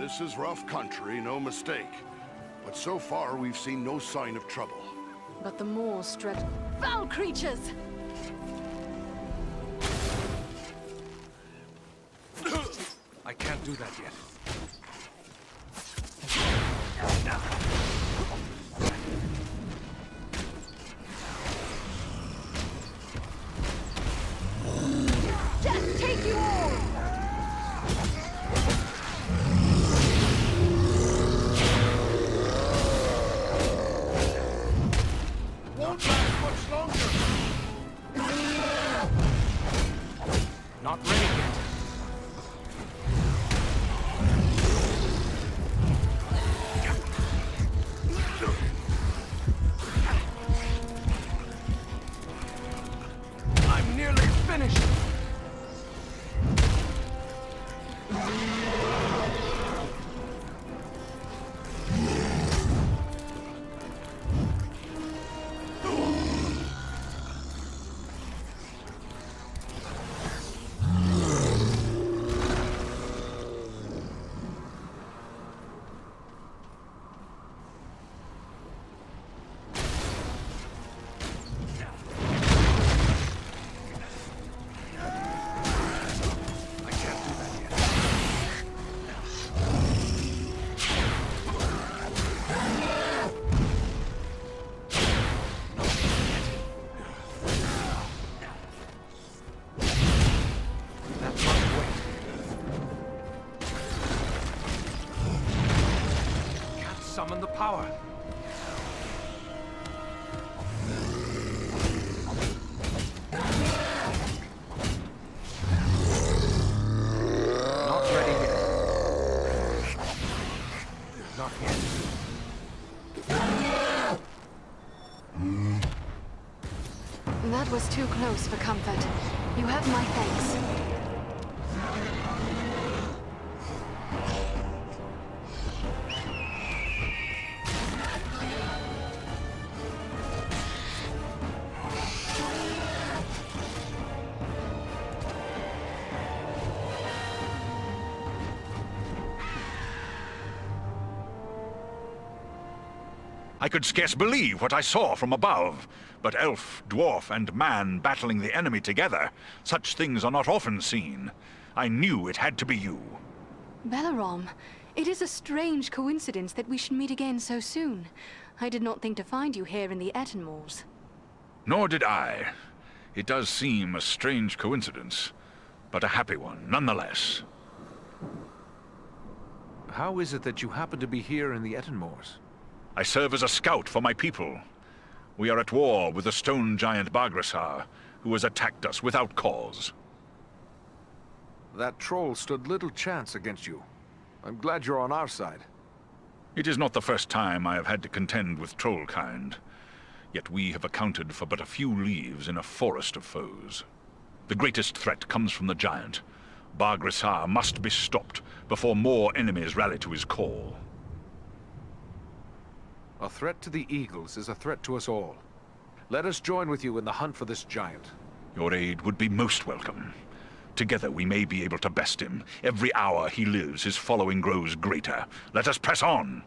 This is rough country, no mistake. But so far, we've seen no sign of trouble. But the moors stretch... Foul creatures! I can't do that yet. Death take you all! Won't last much longer! Not ready yet. I'm nearly finished. Summon the power. Not ready yet. Not yet. That was too close for comfort. You have my thanks. I could scarce believe what I saw from above. But elf, dwarf, and man battling the enemy together, such things are not often seen. I knew it had to be you. Belarom, it is a strange coincidence that we should meet again so soon. I did not think to find you here in the Ettenmoors. Nor did I. It does seem a strange coincidence, but a happy one, nonetheless. How is it that you happen to be here in the Ettenmoors? I serve as a scout for my people. We are at war with the stone giant Bargrasar, who has attacked us without cause. That troll stood little chance against you. I'm glad you're on our side. It is not the first time I have had to contend with troll kind. Yet we have accounted for but a few leaves in a forest of foes. The greatest threat comes from the giant. Bargrasar must be stopped before more enemies rally to his call. A threat to the Eagles is a threat to us all. Let us join with you in the hunt for this giant. Your aid would be most welcome. Together we may be able to best him. Every hour he lives, his following grows greater. Let us press on!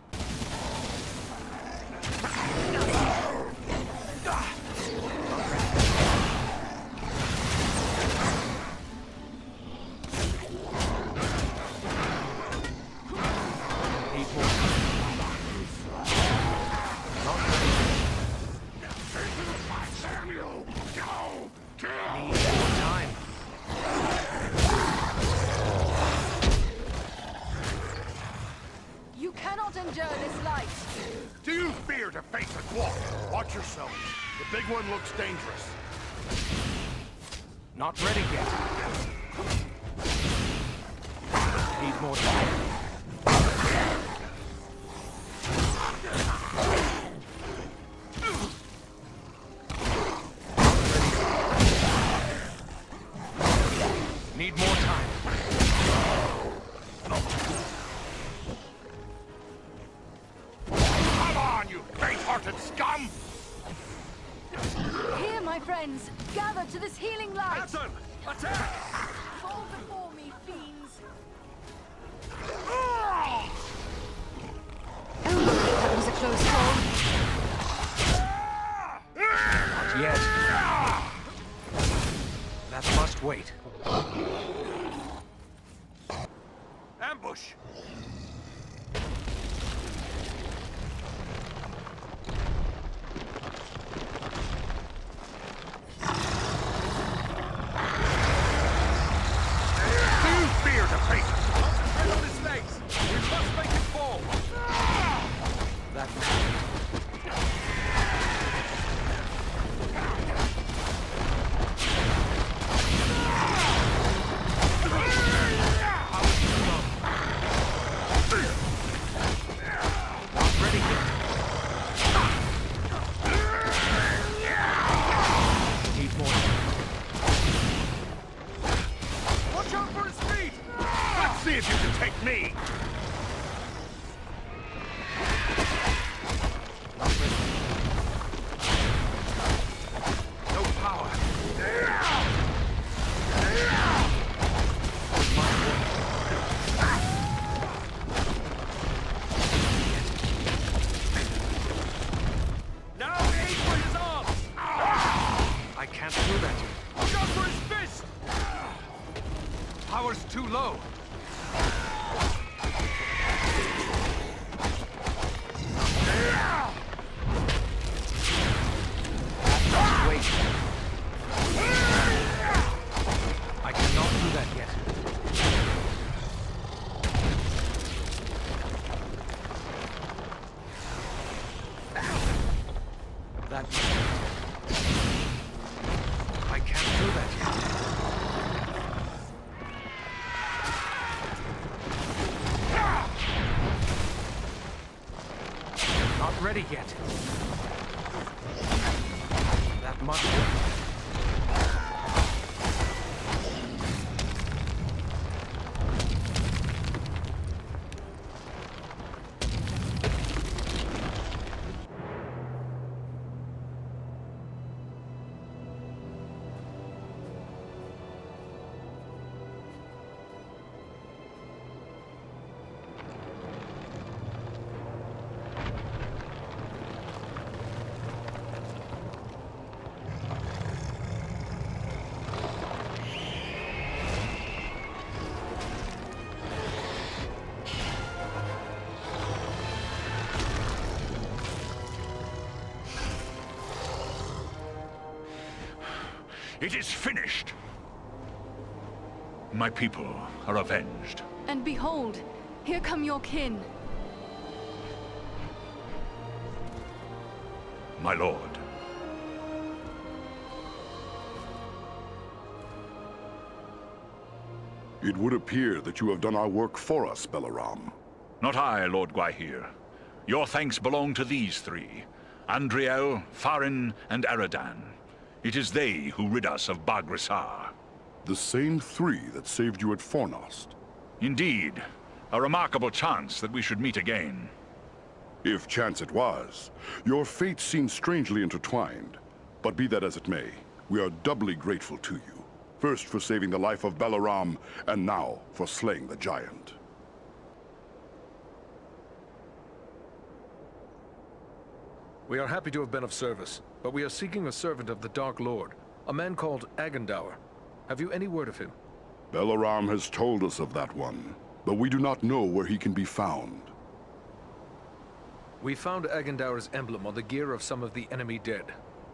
You cannot endure this light. Do you fear to face a dwarf? Watch yourself. The big one looks dangerous. Not ready yet. Need more time. Need more time. Come on, you faint-hearted scum! Here, my friends, gather to this healing light. Hassan, attack! Fall before me, fiends. Ah! close call. Not yet. That must wait. Ambush! Too fear to face it! Concentrate on his legs! We must make it fall! That Watch out for his feet! Let's see if you can take me! No power. Now aim for his arms! I can't do that. Look out for his fist! Power's too low. Wait. I cannot do that yet. That... I can't do that yet. Not ready yet. That must wait. It is finished! My people are avenged. And behold, here come your kin. My lord. It would appear that you have done our work for us, Balaram. Not I, Lord Gwaihir. Your thanks belong to these three. Andriel, Farin, and Aradan. It is they who rid us of Bagrisar. The same three that saved you at Fornost. Indeed. A remarkable chance that we should meet again. If chance it was. Your fates seem strangely intertwined. But be that as it may, we are doubly grateful to you. First for saving the life of Balaram, and now for slaying the giant. We are happy to have been of service, but we are seeking a servant of the Dark Lord, a man called Agendour. Have you any word of him? Balaram has told us of that one, but we do not know where he can be found. We found Agendour's emblem on the gear of some of the enemy dead.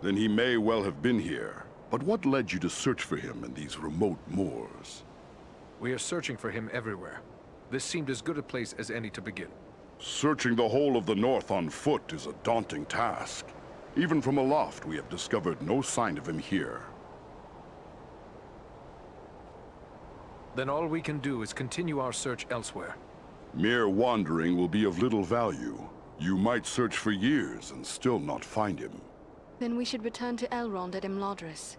Then he may well have been here. But what led you to search for him in these remote moors? We are searching for him everywhere. This seemed as good a place as any to begin. Searching the whole of the north on foot is a daunting task. Even from aloft, we have discovered no sign of him here. Then all we can do is continue our search elsewhere. Mere wandering will be of little value. You might search for years and still not find him. Then we should return to Elrond at Imladris.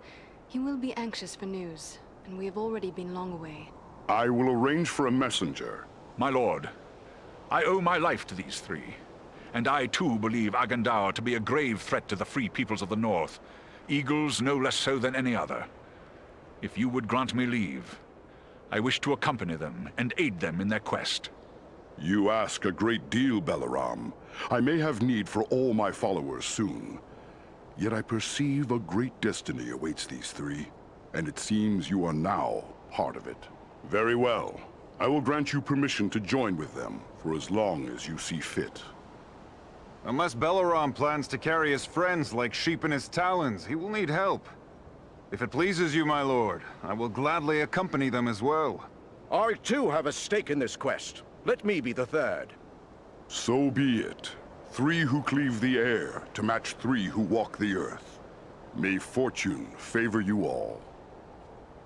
He will be anxious for news, and we have already been long away. I will arrange for a messenger. My lord, I owe my life to these three. And I too believe Agendour to be a grave threat to the free peoples of the north. Eagles no less so than any other. If you would grant me leave, I wish to accompany them and aid them in their quest. You ask a great deal, Balaram. I may have need for all my followers soon. Yet I perceive a great destiny awaits these three, and it seems you are now part of it. Very well. I will grant you permission to join with them for as long as you see fit. Unless Balaram plans to carry his friends like sheep in his talons, he will need help. If it pleases you, my lord, I will gladly accompany them as well. I too have a stake in this quest. Let me be the third. So be it. 3 who cleave the air to match 3 who walk the earth. May fortune favor you all.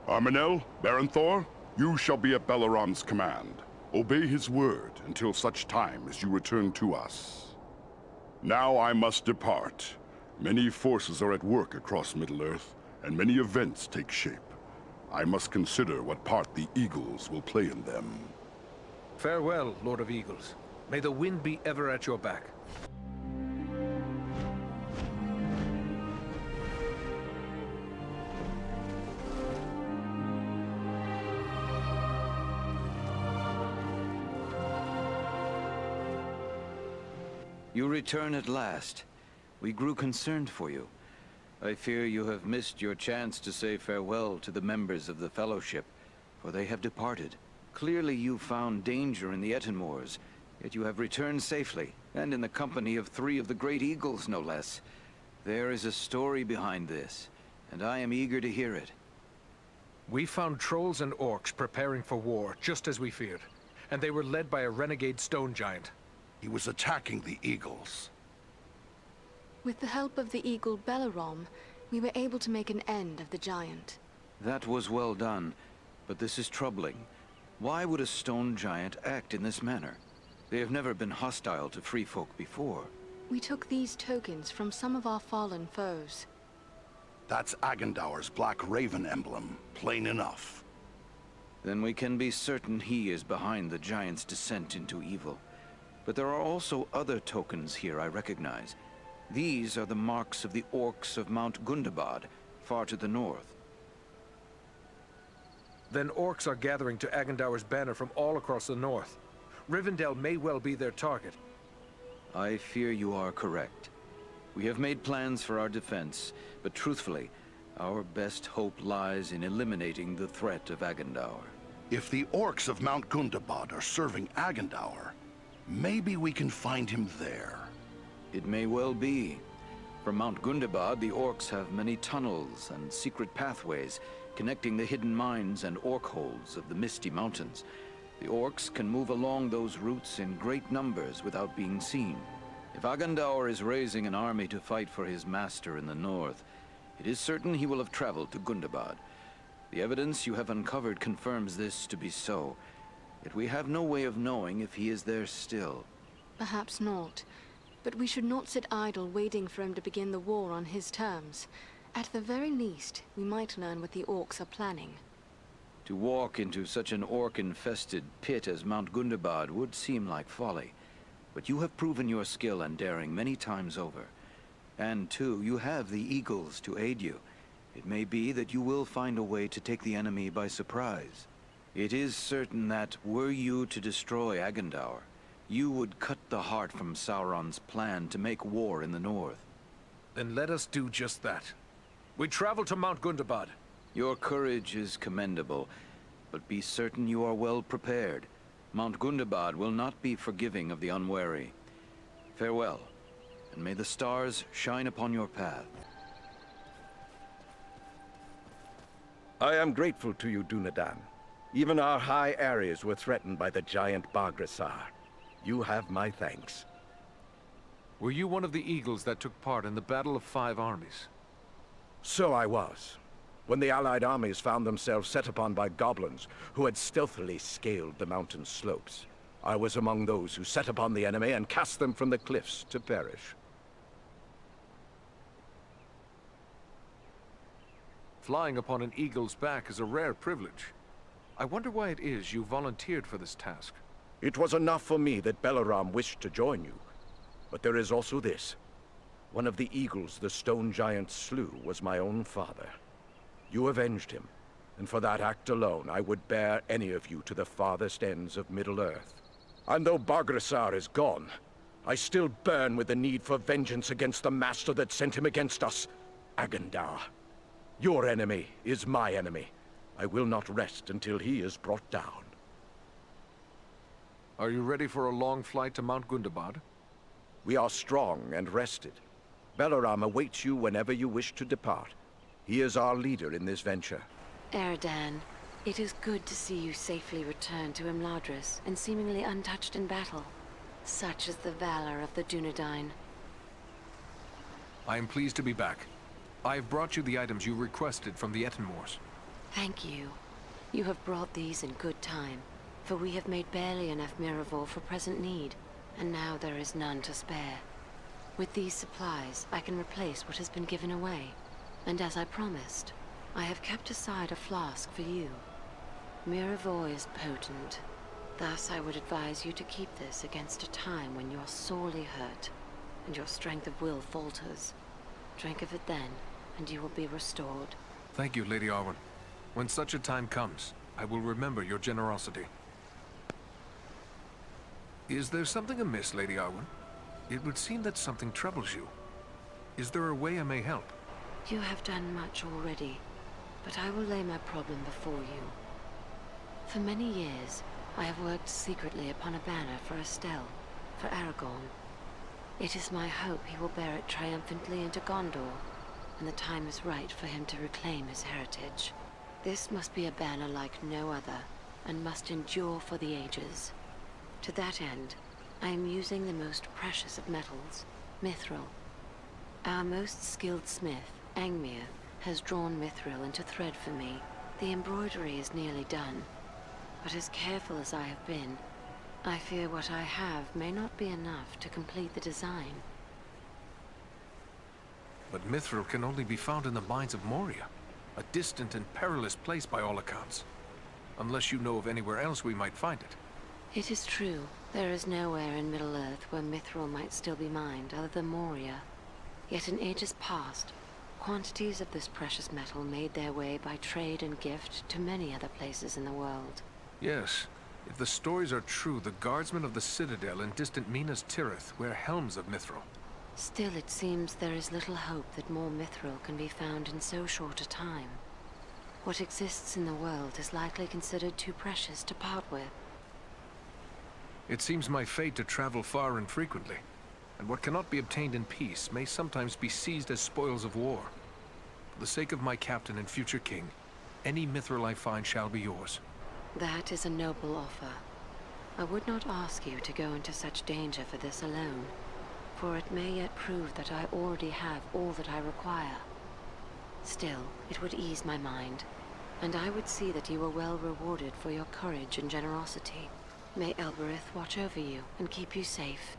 Armanel, Baranthor, you shall be at Balaram's command. Obey his word until such time as you return to us. Now I must depart. Many forces are at work across Middle-earth, and many events take shape. I must consider what part the Eagles will play in them. Farewell, Lord of Eagles. May the wind be ever at your back. You return at last. We grew concerned for you. I fear you have missed your chance to say farewell to the members of the Fellowship, for they have departed. Clearly you found danger in the Ettenmoors, yet you have returned safely, and in the company of 3 of the Great Eagles, no less. There is a story behind this, and I am eager to hear it. We found trolls and orcs preparing for war, just as we feared. And they were led by a renegade stone giant. He was attacking the Eagles. With the help of the eagle Balaram, we were able to make an end of the giant. That was well done, but this is troubling. Why would a stone giant act in this manner? They have never been hostile to free folk before. We took these tokens from some of our fallen foes. That's Agendaur's Black Raven emblem, plain enough. Then we can be certain he is behind the giant's descent into evil. But there are also other tokens here I recognize. These are the marks of the orcs of Mount Gundabad, far to the north. Then orcs are gathering to Agendaur's banner from all across the north. Rivendell may well be their target. I fear you are correct. We have made plans for our defense, but truthfully, our best hope lies in eliminating the threat of Agendaur. If the orcs of Mount Gundabad are serving Agendaur, maybe we can find him there. It may well be. From Mount Gundabad, the orcs have many tunnels and secret pathways connecting the hidden mines and orc holds of the Misty Mountains. The orcs can move along those routes in great numbers without being seen. If Agendaur is raising an army to fight for his master in the north, it is certain he will have traveled to Gundabad. The evidence you have uncovered confirms this to be so, yet we have no way of knowing if he is there still. Perhaps not. But we should not sit idle waiting for him to begin the war on his terms. At the very least, we might learn what the orcs are planning. To walk into such an orc-infested pit as Mount Gundabad would seem like folly. But you have proven your skill and daring many times over. And too, you have the Eagles to aid you. It may be that you will find a way to take the enemy by surprise. It is certain that, were you to destroy Agendaur, you would cut the heart from Sauron's plan to make war in the north. Then let us do just that. We travel to Mount Gundabad. Your courage is commendable, but be certain you are well prepared. Mount Gundabad will not be forgiving of the unwary. Farewell, and may the stars shine upon your path. I am grateful to you, Dunedain. Even our high areas were threatened by the giant Baghrasar. You have my thanks. Were you one of the eagles that took part in the Battle of 5 Armies? So I was. When the Allied armies found themselves set upon by goblins who had stealthily scaled the mountain slopes, I was among those who set upon the enemy and cast them from the cliffs to perish. Flying upon an eagle's back is a rare privilege. I wonder why it is you volunteered for this task. It was enough for me that Balaram wished to join you. But there is also this. One of the eagles the stone giant slew was my own father. You avenged him, and for that act alone I would bear any of you to the farthest ends of Middle-earth. And though Bargrasar is gone, I still burn with the need for vengeance against the master that sent him against us, Agandar. Your enemy is my enemy. I will not rest until he is brought down. Are you ready for a long flight to Mount Gundabad? We are strong and rested. Balaram awaits you whenever you wish to depart. He is our leader in this venture. Erdan, it is good to see you safely return to Imladris and seemingly untouched in battle. Such is the valor of the Dunedain. I am pleased to be back. I have brought you the items you requested from the Ettenmoors. Thank you. You have brought these in good time, for we have made barely enough Miravor for present need, and now there is none to spare. With these supplies, I can replace what has been given away. And as I promised, I have kept aside a flask for you. Miravor is potent. Thus, I would advise you to keep this against a time when you are sorely hurt, and your strength of will falters. Drink of it then, and you will be restored. Thank you, Lady Arwen. When such a time comes, I will remember your generosity. Is there something amiss, Lady Arwen? It would seem that something troubles you. Is there a way I may help? You have done much already, but I will lay my problem before you. For many years, I have worked secretly upon a banner for Estelle, for Aragorn. It is my hope he will bear it triumphantly into Gondor, and the time is right for him to reclaim his heritage. This must be a banner like no other, and must endure for the ages. To that end, I am using the most precious of metals, mithril. Our most skilled smith, Angmir, has drawn mithril into thread for me. The embroidery is nearly done, but as careful as I have been, I fear what I have may not be enough to complete the design. But mithril can only be found in the mines of Moria, a distant and perilous place by all accounts. Unless you know of anywhere else we might find it. It is true, there is nowhere in Middle-earth where mithril might still be mined other than Moria. Yet in ages past, quantities of this precious metal made their way by trade and gift to many other places in the world. Yes. If the stories are true, the guardsmen of the Citadel in distant Minas Tirith wear helms of mithril. Still, it seems there is little hope that more mithril can be found in so short a time. What exists in the world is likely considered too precious to part with. It seems my fate to travel far and frequently, and what cannot be obtained in peace may sometimes be seized as spoils of war. For the sake of my captain and future king, any mithril I find shall be yours. That is a noble offer. I would not ask you to go into such danger for this alone, for it may yet prove that I already have all that I require. Still, it would ease my mind, and I would see that you were well rewarded for your courage and generosity. May Elbereth watch over you and keep you safe.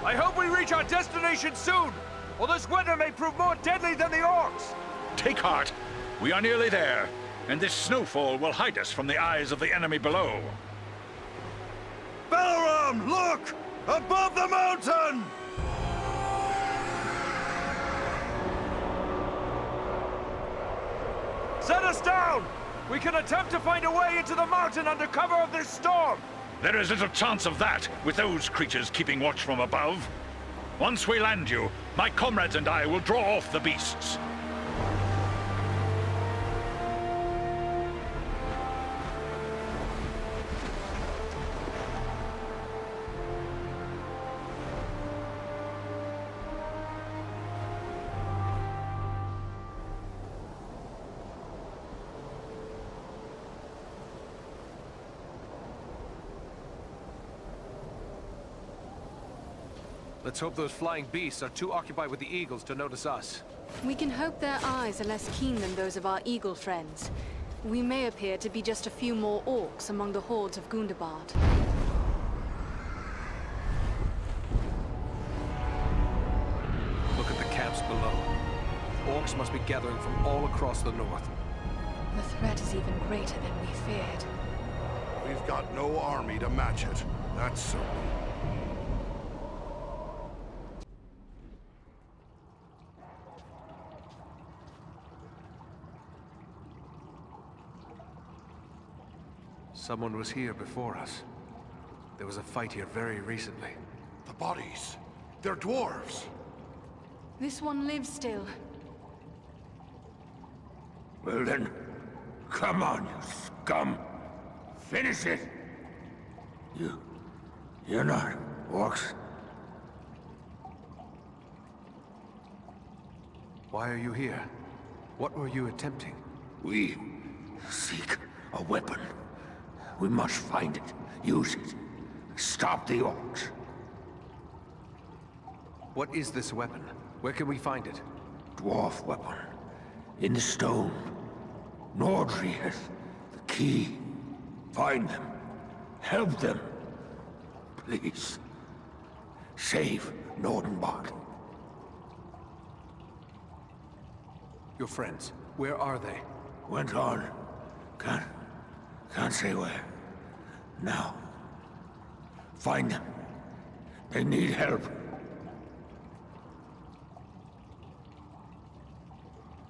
I hope we reach our destination soon, or this winter may prove more deadly than the orcs! Take heart. We are nearly there, and this snowfall will hide us from the eyes of the enemy below. Balaram, look! Above the mountain! Set us down! We can attempt to find a way into the mountain under cover of this storm! There is little chance of that, with those creatures keeping watch from above. Once we land you, my comrades and I will draw off the beasts. Let's hope those flying beasts are too occupied with the eagles to notice us. We can hope their eyes are less keen than those of our eagle friends. We may appear to be just a few more orcs among the hordes of Gundabad. Look at the camps below. Orcs must be gathering from all across the north. The threat is even greater than we feared. We've got no army to match it. That's certain. Someone was here before us. There was a fight here very recently. The bodies. They're dwarves. This one lives still. Well then, come on, you scum. Finish it. You're not orcs. Why are you here? What were you attempting? We seek a weapon. We must find it, use it, stop the orcs. What is this weapon? Where can we find it? Dwarf weapon. In the stone. Nordri has the key. Find them. Help them. Please. Save Nordenbad. Your friends, where are they? Went on. Can't say where. Now. Find them. They need help.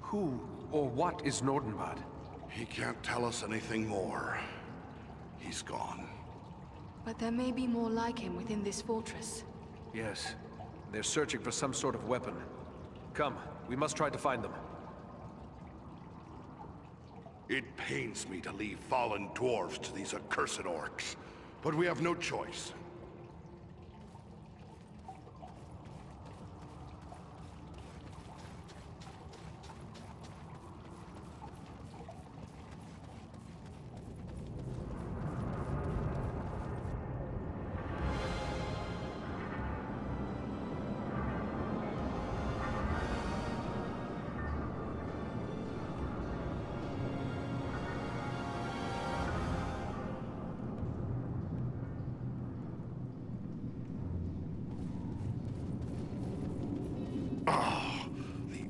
Who or what is Nordenbad? He can't tell us anything more. He's gone. But there may be more like him within this fortress. Yes. They're searching for some sort of weapon. Come, we must try to find them. It pains me to leave fallen dwarves to these accursed orcs, but we have no choice.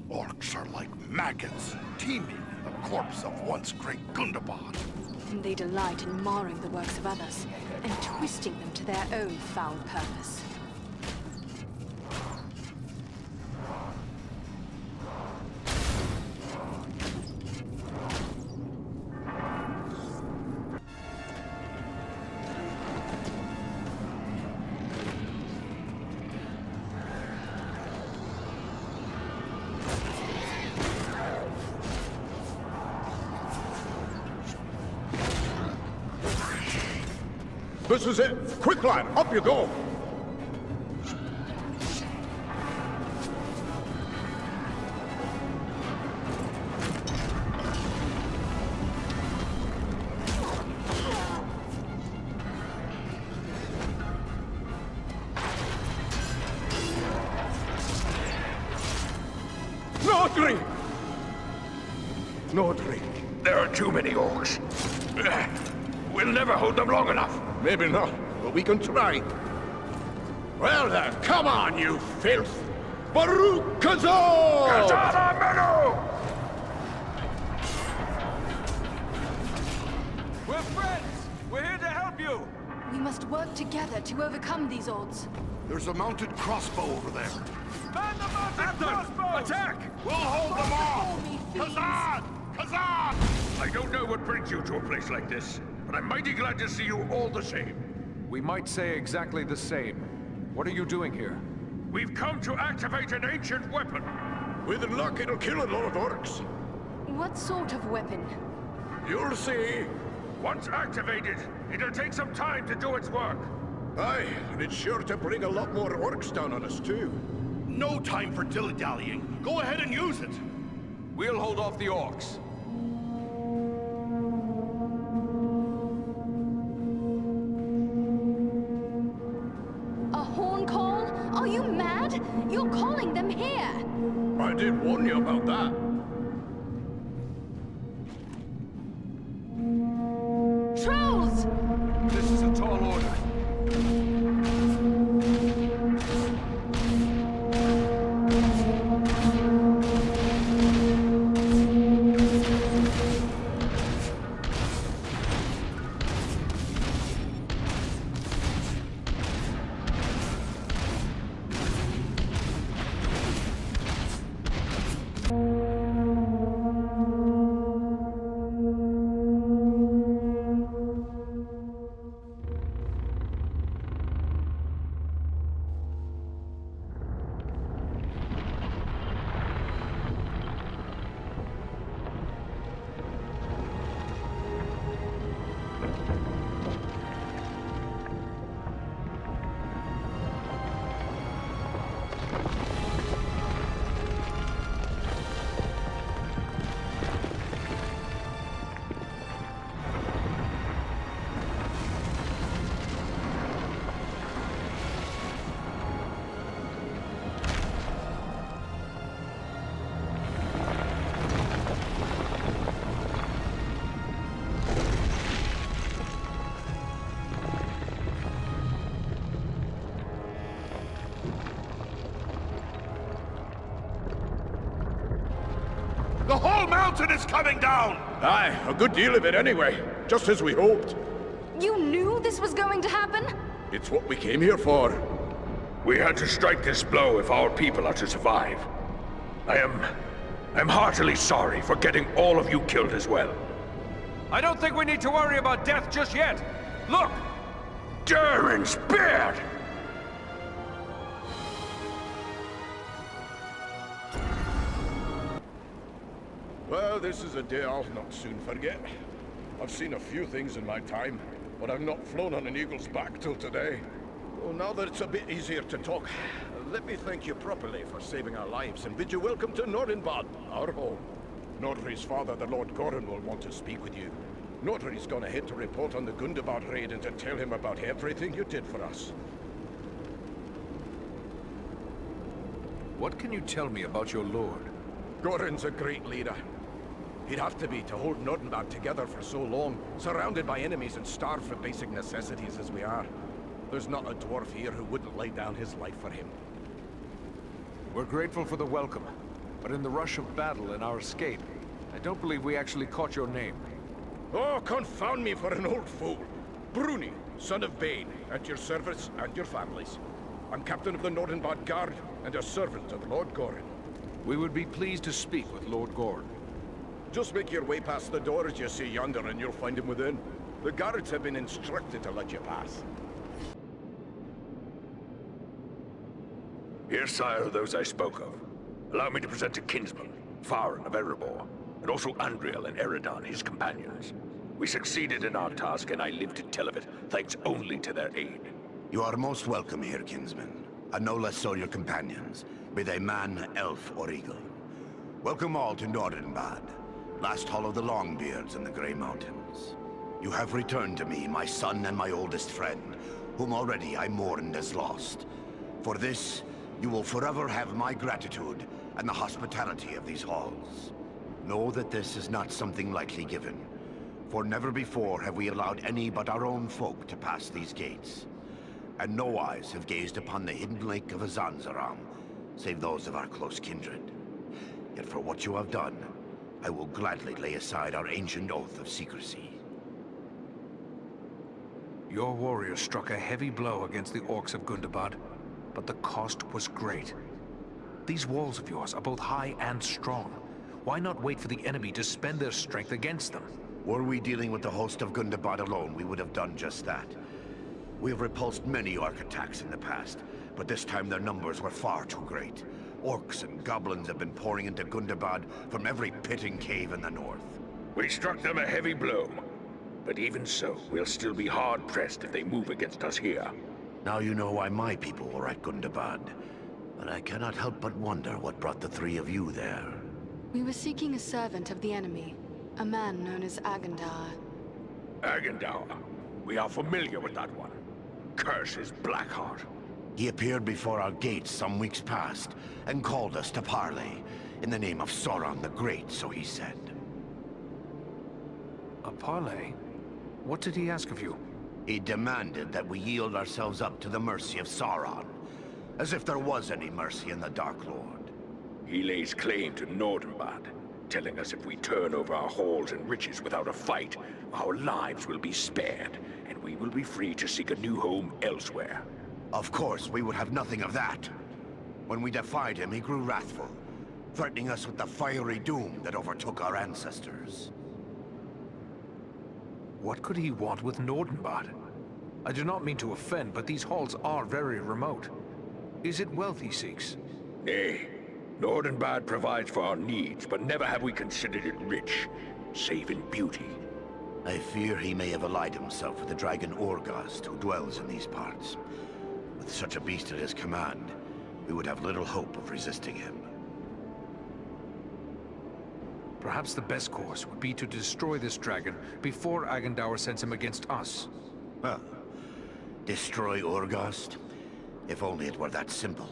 Orcs are like maggots, teeming in the corpse of once great Gundabad. And they delight in marring the works of others, and twisting them to their own foul purpose. This is it! Quick, lad! Up you go! Nordri! Nordri. There are too many orcs. We'll never hold them long enough. Maybe not, but we can try. Well then, come on, you filth! Baruch Kazor! Katana Menu! We're friends! We're here to help you! We must work together to overcome these odds. There's a mounted crossbow over there. Man the mounted crossbows! Attack! We'll hold them off! Before me, thieves. Kazan! Kazan! I don't know what brings you to a place like this, but I'm mighty glad to see you all the same. We might say exactly the same. What are you doing here? We've come to activate an ancient weapon. With luck, it'll kill a lot of orcs. What sort of weapon? You'll see. Once activated, it'll take some time to do its work. Aye, and it's sure to bring a lot more orcs down on us, too. No time for dilly-dallying. Go ahead and use it. We'll hold off the orcs. A horn call? Are you mad? You're calling them here! I did warn you about that. Trolls! This is a tall order. mountain is coming down! Aye, a good deal of it anyway. Just as we hoped. You knew this was going to happen? It's what we came here for. We had to strike this blow if our people are to survive. I'm heartily sorry for getting all of you killed as well. I don't think we need to worry about death just yet. Look! Durin's beard! Well, this is a day I'll not soon forget. I've seen a few things in my time, but I've not flown on an eagle's back till today. Well, now that it's a bit easier to talk, let me thank you properly for saving our lives and bid you welcome to Nordinbad, our home. Nordri's father, the Lord Gorin, will want to speak with you. Nordri's gone ahead to report on the Gundabad raid and to tell him about everything you did for us. What can you tell me about your lord? Gorin's a great leader. He'd have to be to hold Nordinbad together for so long, surrounded by enemies and starved for basic necessities as we are. There's not a dwarf here who wouldn't lay down his life for him. We're grateful for the welcome, but in the rush of battle and our escape, I don't believe we actually caught your name. Oh, confound me for an old fool. Bruni, son of Bane, at your service and your families. I'm captain of the Nordinbad Guard and a servant of Lord Gorin. We would be pleased to speak with Lord Gorin. Just make your way past the doors you see yonder and you'll find him within. The guards have been instructed to let you pass. Here, sire, are those I spoke of. Allow me to present a kinsman, Farron of Erebor, and also Andriel and Eridan, his companions. We succeeded in our task, and I live to tell of it, thanks only to their aid. You are most welcome here, kinsman, and no less so your companions, be they man, elf, or eagle. Welcome all to Nordinbad, last hall of the Longbeards in the Grey Mountains. You have returned to me, my son and my oldest friend, whom already I mourned as lost. For this, you will forever have my gratitude and the hospitality of these halls. Know that this is not something lightly given, for never before have we allowed any but our own folk to pass these gates. And no eyes have gazed upon the hidden lake of Azanzaram, save those of our close kindred. Yet for what you have done, I will gladly lay aside our ancient oath of secrecy. Your warriors struck a heavy blow against the orcs of Gundabad, but the cost was great. These walls of yours are both high and strong. Why not wait for the enemy to spend their strength against them? Were we dealing with the host of Gundabad alone, we would have done just that. We have repulsed many orc attacks in the past, but this time their numbers were far too great. Orcs and goblins have been pouring into Gundabad from every pit and cave in the north. We struck them a heavy blow, but even so, we'll still be hard-pressed if they move against us here. Now you know why my people were at Gundabad, but I cannot help but wonder what brought the three of you there. We were seeking a servant of the enemy, a man known as Agendaur. Agendaur. We are familiar with that one. Curse his Blackheart. He appeared before our gates some weeks past, and called us to parley, in the name of Sauron the Great, so he said. A parley? What did he ask of you? He demanded that we yield ourselves up to the mercy of Sauron, as if there was any mercy in the Dark Lord. He lays claim to Nordinbad, telling us if we turn over our halls and riches without a fight, our lives will be spared, and we will be free to seek a new home elsewhere. Of course, we would have nothing of that. When we defied him, he grew wrathful, threatening us with the fiery doom that overtook our ancestors. What could he want with Nordinbad? I do not mean to offend, but these halls are very remote. Is it wealth he seeks? Nay. Nordinbad provides for our needs, but never have we considered it rich, save in beauty. I fear he may have allied himself with the dragon Orgast who dwells in these parts. With such a beast at his command, we would have little hope of resisting him. Perhaps the best course would be to destroy this dragon before Agendaur sends him against us. Well, destroy Orgast? If only it were that simple.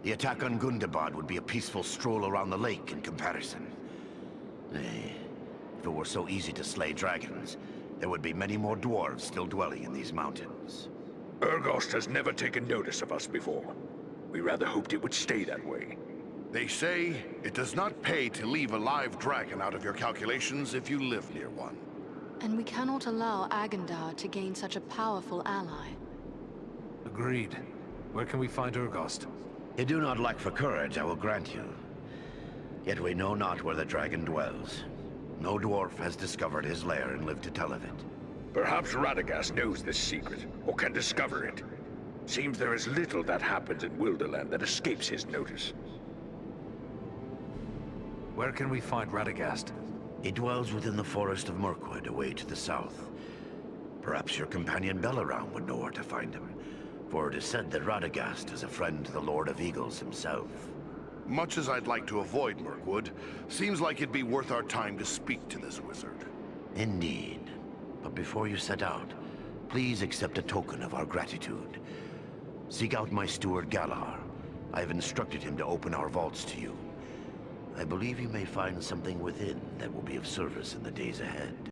The attack on Gundabad would be a peaceful stroll around the lake in comparison. Nay, if it were so easy to slay dragons, there would be many more dwarves still dwelling in these mountains. Urgost has never taken notice of us before. We rather hoped it would stay that way. They say it does not pay to leave a live dragon out of your calculations if you live near one. And we cannot allow Agandar to gain such a powerful ally. Agreed. Where can we find Urgost? You do not lack for courage, I will grant you. Yet we know not where the dragon dwells. No dwarf has discovered his lair and lived to tell of it. Perhaps Radagast knows this secret, or can discover it. Seems there is little that happens in Wilderland that escapes his notice. Where can we find Radagast? He dwells within the forest of Mirkwood, away to the south. Perhaps your companion Belaram would know where to find him, for it is said that Radagast is a friend to the Lord of Eagles himself. Much as I'd like to avoid Mirkwood, seems like it'd be worth our time to speak to this wizard. Indeed. But before you set out, please accept a token of our gratitude. Seek out my steward Galar. I have instructed him to open our vaults to you. I believe you may find something within that will be of service in the days ahead.